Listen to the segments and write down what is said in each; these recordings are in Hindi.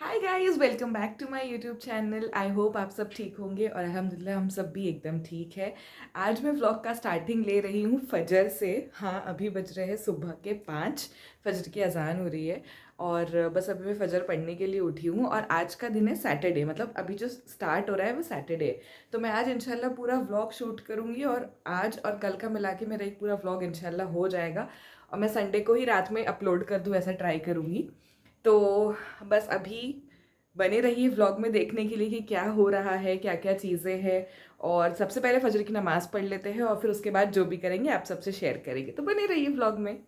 Hi guys, welcome back to my YouTube channel. I hope आप सब ठीक होंगे और अल्हम्दुलिल्लाह हम सब भी एकदम ठीक है। आज मैं व्लॉग का स्टार्टिंग ले रही हूँ फजर से। हाँ, अभी बज रहे हैं सुबह के 5। फजर की अजान हो रही है और बस अभी मैं फजर पढ़ने के लिए उठी हूँ। और आज का दिन है सैटरडे, मतलब अभी जो स्टार्ट हो रहा है वो सैटरडे है। तो मैं आज इंशाल्लाह पूरा व्लॉग शूट करूँगी और आज और कल का मिला के मेरा एक पूरा व्लॉग इंशाल्लाह हो जाएगा। और मैं संडे को ही रात में अपलोड कर दूँ, ऐसा ट्राई करूँगी। तो बस अभी बने रहिए व्लॉग में देखने के लिए कि क्या हो रहा है, क्या क्या चीज़ें हैं। और सबसे पहले फजर की नमाज़ पढ़ लेते हैं और फिर उसके बाद जो भी करेंगे आप सबसे शेयर करेंगे। तो बने रहिए व्लॉग में।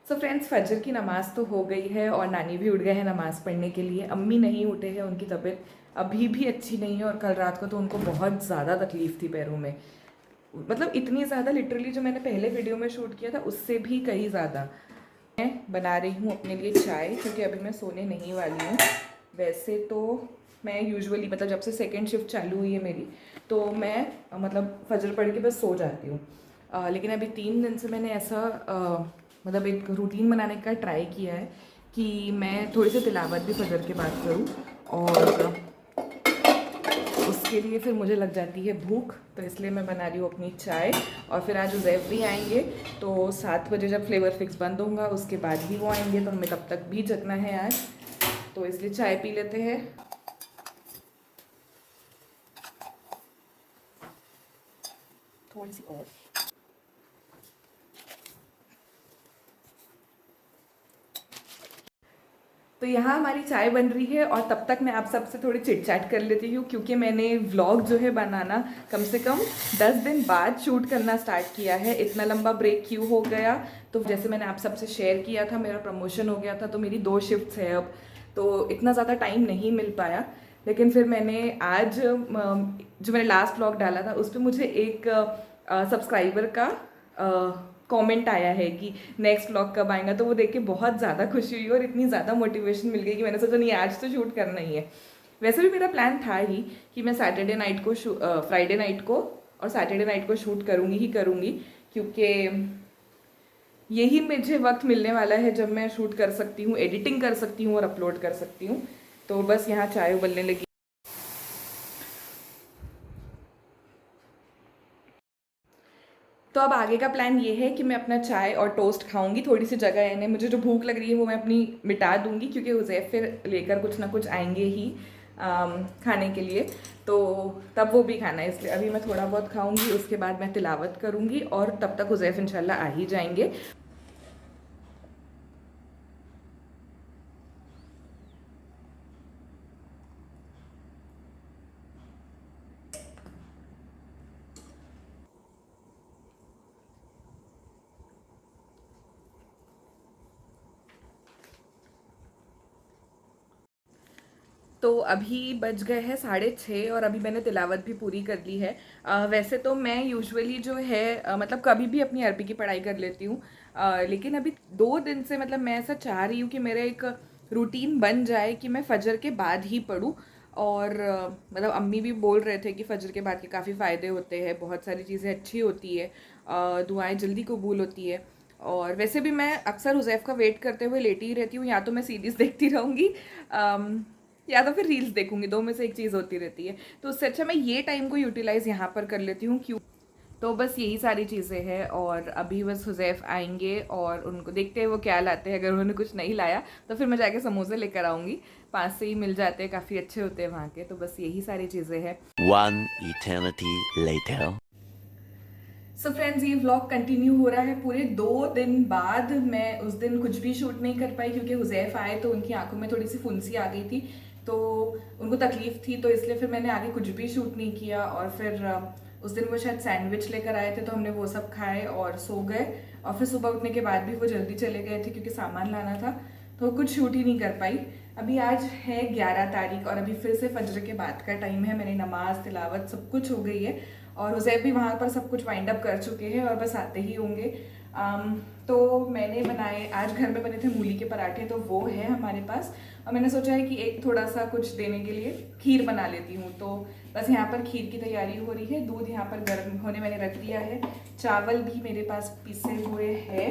सो फ्रेंड्स, फजर की नमाज़ तो हो गई है और नानी भी उठ गए हैं नमाज़ पढ़ने के लिए। अम्मी नहीं उठे हैं, उनकी तबीयत अभी भी अच्छी नहीं है और कल रात को तो उनको बहुत ज़्यादा तकलीफ़ थी पैरों में। मतलब इतनी ज़्यादा, लिटरली जो मैंने पहले वीडियो में शूट किया था उससे भी कहीं ज़्यादा। मैं बना रही हूँ अपने लिए चाय क्योंकि अभी मैं सोने नहीं वाली हूँ। वैसे तो मैं यूजुअली, मतलब जब से सेकंड शिफ्ट चालू हुई है मेरी, तो मैं मतलब फजर पढ़ के बस सो जाती हूँ। लेकिन अभी 3 दिन से मैंने ऐसा मतलब एक रूटीन बनाने का ट्राई किया है कि मैं थोड़ी सी तिलावत भी फजर के बाद करूँ। और उसके लिए फिर मुझे लग जाती है भूख, तो इसलिए मैं बना रही हूँ अपनी चाय। और फिर आज उज़ैफ भी आएंगे, तो 7 बजे जब फ्लेवर फिक्स बंद होगा उसके बाद ही वो आएंगे, तो हमें तब तक भी जगना है आज। तो इसलिए चाय पी लेते हैं। थोड़ी सी और। तो यहाँ हमारी चाय बन रही है और तब तक मैं आप सबसे थोड़ी चिट चैट कर लेती हूँ क्योंकि मैंने व्लॉग जो है बनाना कम से कम 10 दिन बाद शूट करना स्टार्ट किया है। इतना लंबा ब्रेक क्यों हो गया? तो जैसे मैंने आप सबसे शेयर किया था, मेरा प्रमोशन हो गया था तो मेरी 2 शिफ्ट्स है अब, तो इतना ज़्यादा टाइम नहीं मिल पाया। लेकिन फिर मैंने आज जो मैंने लास्ट व्लॉग डाला था उस पर मुझे एक सब्सक्राइबर का कमेंट आया है कि नेक्स्ट व्लॉग कब आएगा। तो वो देख के बहुत ज़्यादा खुशी हुई और इतनी ज़्यादा मोटिवेशन मिल गई कि मैंने सोचा नहीं, आज तो शूट करना ही है। वैसे भी मेरा प्लान था ही कि मैं सैटरडे नाइट को फ्राइडे नाइट को और सैटरडे नाइट को शूट करूँगी ही करूँगी, क्योंकि यही मुझे वक्त मिलने वाला है जब मैं शूट कर सकती हूँ, एडिटिंग कर सकती हूँ और अपलोड कर सकती हूँ। तो बस यहाँ चाय उबलने लगी। तो अब आगे का प्लान ये है कि मैं अपना चाय और टोस्ट खाऊंगी। थोड़ी सी जगह है, मुझे जो भूख लग रही है वो मैं अपनी मिटा दूंगी क्योंकि हुज़ैफ फिर लेकर कुछ ना कुछ आएंगे ही खाने के लिए। तो तब वो भी खाना है, इसलिए अभी मैं थोड़ा बहुत खाऊंगी, उसके बाद मैं तिलावत करूंगी और तब तक हुज़ैफ इंशाल्लाह आ ही जाएंगे। तो अभी बज गए हैं 6:30 और अभी मैंने तिलावत भी पूरी कर ली है। वैसे तो मैं यूजुअली जो है मतलब कभी भी अपनी अरबी की पढ़ाई कर लेती हूँ। लेकिन अभी 2 दिन से मतलब मैं ऐसा चाह रही हूँ कि मेरा एक रूटीन बन जाए कि मैं फजर के बाद ही पढूँ। और मतलब अम्मी भी बोल रहे थे कि फजर के बाद के काफ़ी फ़ायदे होते हैं, बहुत सारी चीज़ें अच्छी होती है, दुआएं जल्दी कबूल होती है। और वैसे भी मैं अक्सर हुज़ैफ का वेट करते हुए लेटी ही रहती हूँ, या तो मैं सीरीज़ देखती रहूँगी या तो फिर रील्स देखूंगी, दो में से एक चीज़ होती रहती है। तो उससे अच्छा मैं ये टाइम को यूटिलाइज यहाँ पर कर लेती हूँ। क्यों? तो बस यही सारी चीज़ें हैं और अभी बस हुज़ैफ आएंगे और उनको देखते हैं वो क्या लाते हैं। अगर उन्होंने कुछ नहीं लाया तो फिर मैं जाके समोसे लेकर आऊँगी, पास से ही मिल जाते हैं, काफ़ी अच्छे होते हैं वहाँ के। तो बस यही सारी चीज़ें हैं। One eternity later. So friends, ये व्लॉग कंटिन्यू हो रहा है पूरे 2 दिन बाद। मैं उस दिन कुछ भी शूट नहीं कर पाई क्योंकि हुज़ैफ आए तो उनकी आंखों में थोड़ी सी फुंसी आ गई थी, तो उनको तकलीफ थी, तो इसलिए फिर मैंने आगे कुछ भी शूट नहीं किया। और फिर उस दिन वो शायद सैंडविच लेकर आए थे तो हमने वो सब खाए और सो गए। और फिर सुबह उठने के बाद भी वो जल्दी चले गए थे क्योंकि सामान लाना था, तो कुछ शूट ही नहीं कर पाई। अभी आज है 11 तारीख और अभी फिर से फजर के बाद का टाइम है। मेरी नमाज तिलावत सब कुछ हो गई है और हुज़ैफ भी वहाँ पर सब कुछ वाइंड अप कर चुके हैं और बस आते ही होंगे। तो मैंने बनाए, आज घर में बने थे मूली के पराठे, तो वो है हमारे पास। और मैंने सोचा है कि एक थोड़ा सा कुछ देने के लिए खीर बना लेती हूँ। तो बस यहाँ पर खीर की तैयारी हो रही है। दूध यहाँ पर गर्म होने मैंने रख दिया है। चावल भी मेरे पास पिसे हुए हैं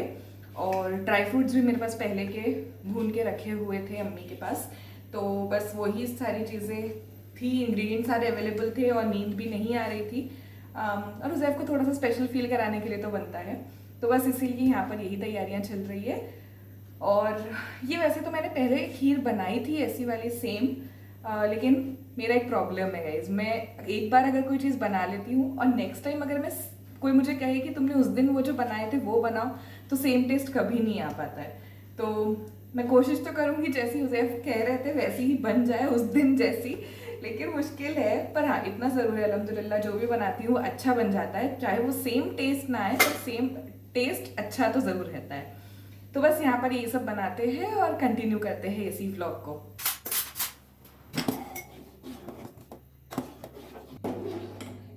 और ड्राई फ्रूट्स भी मेरे पास पहले के भून के रखे हुए थे अम्मी के पास। तो बस वही सारी चीज़ें थी, इंग्रेडिएंट सारे अवेलेबल थे और नींद भी नहीं आ रही थी। और उज़ैफ को थोड़ा सा स्पेशल फील कराने के लिए तो बनता है, तो बस इसीलिए यहाँ पर यही तैयारियाँ चल रही है। और ये वैसे तो मैंने पहले खीर बनाई थी ऐसी वाली सेम, लेकिन मेरा एक प्रॉब्लम है गाइज, मैं एक बार अगर कोई चीज़ बना लेती हूँ और नेक्स्ट टाइम अगर मैं कोई मुझे कहे कि तुमने उस दिन वो जो बनाए थे वो बनाओ, तो सेम टेस्ट कभी नहीं आ पाता है। तो मैं कोशिश तो करूँगी जैसी उज़ैफ कह रहे थे वैसी ही बन जाए उस दिन जैसी, लेकिन मुश्किल है। पर हाँ, इतना ज़रूर है अल्हम्दुलिल्लाह, जो भी बनाती हूँ अच्छा बन जाता है। चाहे वो सेम टेस्ट ना आए, पर सेम टेस्ट अच्छा तो ज़रूर रहता है। तो बस यहाँ पर ये सब बनाते हैं और कंटिन्यू करते हैं इसी व्लॉग को।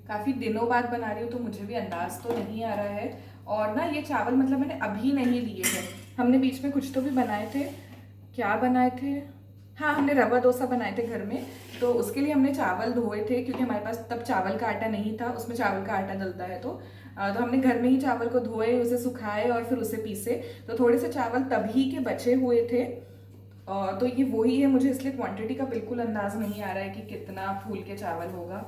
काफ़ी दिनों बाद बना रही हूँ तो मुझे भी अंदाज तो नहीं आ रहा है। और ना ये चावल मतलब मैंने अभी नहीं लिए हैं, हमने बीच में कुछ तो भी बनाए थे। क्या बनाए थे? हाँ, हमने रवा डोसा बनाए थे घर में, तो उसके लिए हमने चावल धोए थे क्योंकि हमारे पास तब चावल का आटा नहीं था, उसमें चावल का आटा डलता है। तो हमने घर में ही चावल को धोए, उसे सुखाए और फिर उसे पीसे। तो थोड़े से चावल तभी के बचे हुए थे। तो ये वही है, मुझे इसलिए क्वांटिटी का बिल्कुल अंदाज नहीं आ रहा है कि कितना फूल के चावल होगा।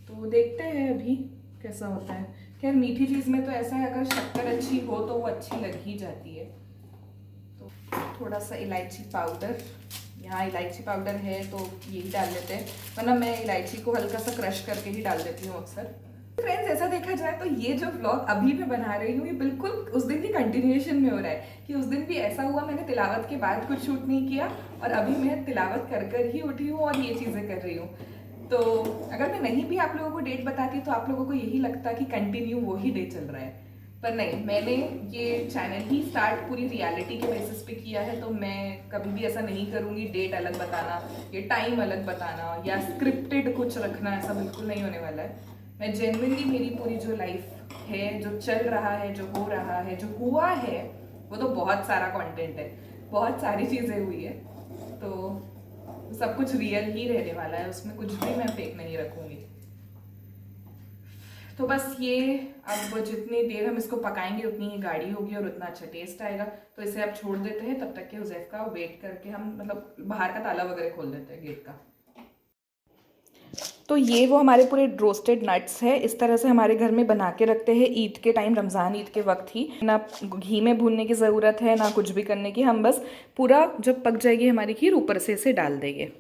तो देखते हैं अभी कैसा होता है। खैर मीठी चीज़ में तो ऐसा है, अगर शक्कर अच्छी हो तो वो अच्छी लग ही जाती है। तो थोड़ा सा इलायची पाउडर, यहाँ इलायची पाउडर है तो यही डाल लेते हैं, वरना मैं इलायची को हल्का सा क्रश करके ही डाल देती हूँ अक्सर। फ्रेंड्स, ऐसा देखा जाए तो ये जो व्लॉग अभी मैं बना रही हूँ ये बिल्कुल उस दिन की कंटिन्यूएशन में हो रहा है कि उस दिन भी ऐसा हुआ, मैंने तिलावत के बाद कुछ शूट नहीं किया और अभी मैं तिलावत कर कर ही उठी हूँ और ये चीज़ें कर रही हूँ। तो अगर मैं नहीं भी आप लोगों को डेट बताती तो आप लोगों को यही लगता कि कंटिन्यू वही डे चल रहा है, पर नहीं, मैंने ये चैनल ही स्टार्ट पूरी रियलिटी के बेसिस पे किया है। तो मैं कभी भी ऐसा नहीं करूँगी डेट अलग बताना, ये टाइम अलग बताना या स्क्रिप्टेड कुछ रखना, ऐसा बिल्कुल नहीं होने वाला है। मैं जेन्युइनली मेरी पूरी जो लाइफ है, जो चल रहा है, जो हो रहा है, जो हुआ है, वो तो बहुत सारा कंटेंट है, बहुत सारी चीज़ें हुई है, तो सब कुछ रियल ही रहने वाला है, उसमें कुछ भी मैं फेक नहीं रखूँगी। तो बस ये अब जितनी देर हम इसको पकाएंगे उतनी ही गाढ़ी होगी और उतना अच्छा टेस्ट आएगा। तो इसे अब छोड़ देते हैं, तब तक के उज़ैफ का वेट करके हम मतलब बाहर का ताला वगैरह खोल देते हैं गेट का। तो ये वो हमारे पूरे रोस्टेड नट्स है, इस तरह से हमारे घर में बना के रखते हैं ईद के टाइम, रमज़ान ईद के वक्त ही। ना घी में भूनने की ज़रूरत है ना कुछ भी करने की, हम बस पूरा जब पक जाएगी हमारी खीर ऊपर से इसे डाल देंगे।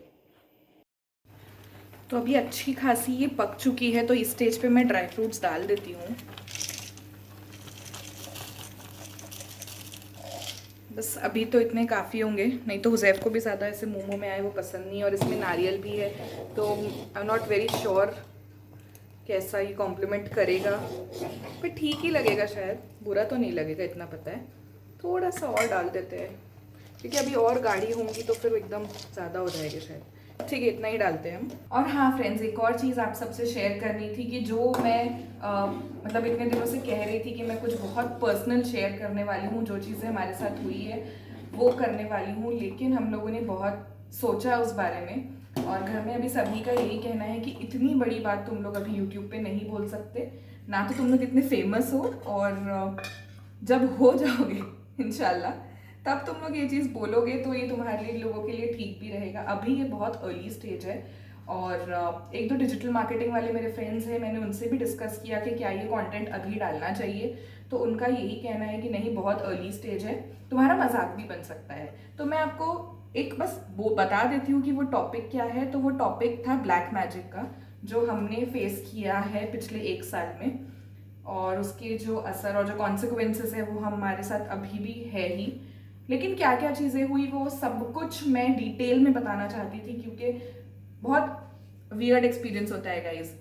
तो अभी अच्छी खासी ये पक चुकी है, तो इस स्टेज पे मैं ड्राई फ्रूट्स डाल देती हूँ। बस अभी तो इतने काफ़ी होंगे, नहीं तो हुज़ैफ को भी ज़्यादा ऐसे मोमो में आए वो पसंद नहीं, और इसमें नारियल भी है, तो I am not very sure कैसा ये कॉम्प्लीमेंट करेगा, पर ठीक ही लगेगा शायद, बुरा तो नहीं लगेगा इतना पता है। थोड़ा सा और डाल देते हैं क्योंकि अभी और गाढ़ी होंगी तो फिर एकदम ज़्यादा हो जाएगी शायद। ठीक है, इतना ही डालते हैं हम। और हाँ फ्रेंड्स, एक और चीज़ आप सबसे शेयर करनी थी कि जो मैं मतलब इतने दिनों से कह रही थी कि मैं कुछ बहुत पर्सनल शेयर करने वाली हूँ, जो चीज़ें हमारे साथ हुई है वो करने वाली हूँ, लेकिन हम लोगों ने बहुत सोचा उस बारे में और घर में अभी सभी का यही कहना है कि इतनी बड़ी बात तुम लोग अभी यूट्यूब पे नहीं बोल सकते, ना तो तुम लोग इतने फेमस हो, और जब हो जाओगे इंशाल्लाह तब तुम लोग ये चीज़ बोलोगे तो ये तुम्हारे लिए लोगों के लिए ठीक भी रहेगा। अभी ये बहुत अर्ली स्टेज है, और एक दो डिजिटल मार्केटिंग वाले मेरे फ्रेंड्स हैं, मैंने उनसे भी डिस्कस किया कि क्या ये कंटेंट अभी डालना चाहिए, तो उनका यही कहना है कि नहीं, बहुत अर्ली स्टेज है, तुम्हारा मजाक भी बन सकता है। तो मैं आपको एक बस वो बता देती हूँ कि वो टॉपिक क्या है। तो वो टॉपिक था ब्लैक मैजिक का, जो हमने फेस किया है पिछले 1 साल में, और उसके जो असर और जो कॉन्सिक्वेंसेस है वो हमारे साथ अभी भी है ही। लेकिन क्या क्या चीज़ें हुई वो सब कुछ मैं डिटेल में बताना चाहती थी, क्योंकि बहुत वियर्ड एक्सपीरियंस होता है गाइज।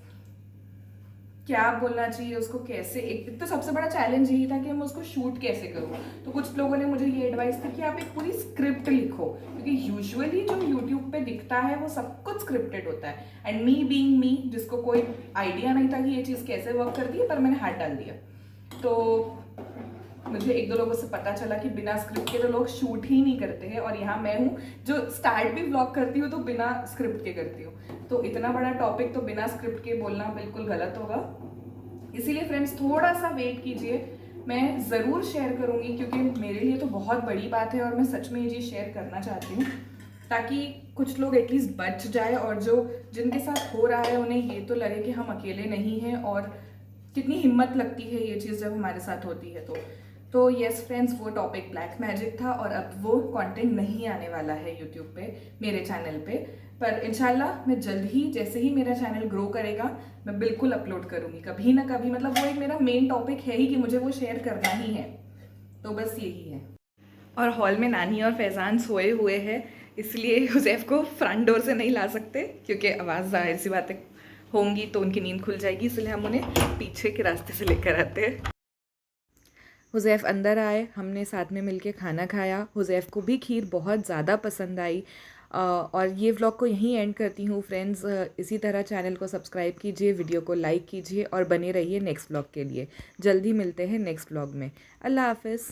क्या बोलना चाहिए उसको, कैसे, एक तो सबसे बड़ा चैलेंज यही था कि मैं उसको शूट कैसे करूँ। तो कुछ लोगों ने मुझे ये एडवाइस दी कि आप एक पूरी स्क्रिप्ट लिखो, क्योंकि यूजुअली जो यूट्यूब पे दिखता है वो सब कुछ स्क्रिप्टेड होता है। एंड मी बीइंग मी, जिसको कोई आइडिया नहीं था कि ये चीज़ कैसे वर्क करती है, पर मैंने हाथ डाल दिया। तो मुझे 1-2 लोगों से पता चला कि बिना स्क्रिप्ट के तो लोग शूट ही नहीं करते हैं, और यहाँ मैं हूँ जो स्टार्ट भी व्लॉग करती हूँ तो बिना स्क्रिप्ट के करती हूँ। तो इतना बड़ा टॉपिक तो बिना स्क्रिप्ट के बोलना बिल्कुल गलत होगा, इसीलिए फ्रेंड्स थोड़ा सा वेट कीजिए। मैं ज़रूर शेयर करूँगी क्योंकि मेरे लिए तो बहुत बड़ी बात है और मैं सच में ये चीज़ शेयर करना चाहती हूँ, ताकि कुछ लोग एटलीस्ट बच जाए, और जो जिनके साथ हो रहा है उन्हें ये तो लगे कि हम अकेले नहीं हैं, और कितनी हिम्मत लगती है ये चीज़ जब हमारे साथ होती है। तो यस फ्रेंड्स, वो टॉपिक ब्लैक मैजिक था और अब वो कंटेंट नहीं आने वाला है यूट्यूब पे, मेरे चैनल पे। पर इंशाल्लाह मैं जल्द ही, जैसे ही मेरा चैनल ग्रो करेगा, मैं बिल्कुल अपलोड करूँगी कभी ना कभी। मतलब वो एक मेरा मेन टॉपिक है ही कि मुझे वो शेयर करना ही है, तो बस यही है। और हॉल में नानी और फैज़ान सोए हुए हैं, इसलिए हुज़ैफ को फ्रंट डोर से नहीं ला सकते क्योंकि आवाज़ ज़ाहिर सी बातें होंगी तो उनकी नींद खुल जाएगी, इसलिए हम उन्हें पीछे के रास्ते से लेकर आते हैं। हुज़ैफ अंदर आए, हमने साथ में मिलके खाना खाया। हुज़ैफ को भी खीर बहुत ज़्यादा पसंद आई। और ये व्लॉग को यहीं एंड करती हूँ फ्रेंड्स। इसी तरह चैनल को सब्सक्राइब कीजिए, वीडियो को लाइक कीजिए और बने रहिए नेक्स्ट व्लॉग के लिए। जल्दी मिलते हैं नेक्स्ट व्लॉग में। अल्लाह हाफ़िज़।